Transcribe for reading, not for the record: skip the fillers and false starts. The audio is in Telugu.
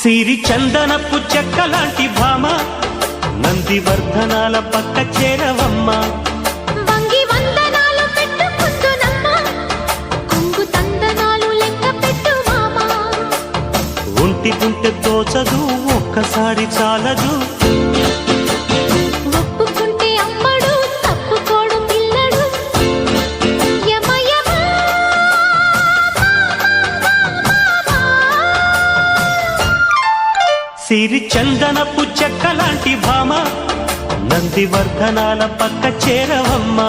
సిరి చందనపు చెక్కలాంటి భామ నందివర్ధనాల పక్క చేరవమ్మ వంగి వందనాలు పెట్టుకుందునమ్మ కొంగు తందనాలు లెక్క పెట్టు మామా ఒంటి గుంటె తోచదు ఒక్కసారి చాలదు ఒప్పుకుంటే అమ్మడు తప్పుకోడు పిల్లడు యమ యమ సిరి చందనపు చెక్కలాంటి భామ నందివర్ధనాల పక్క చేరవమ్మ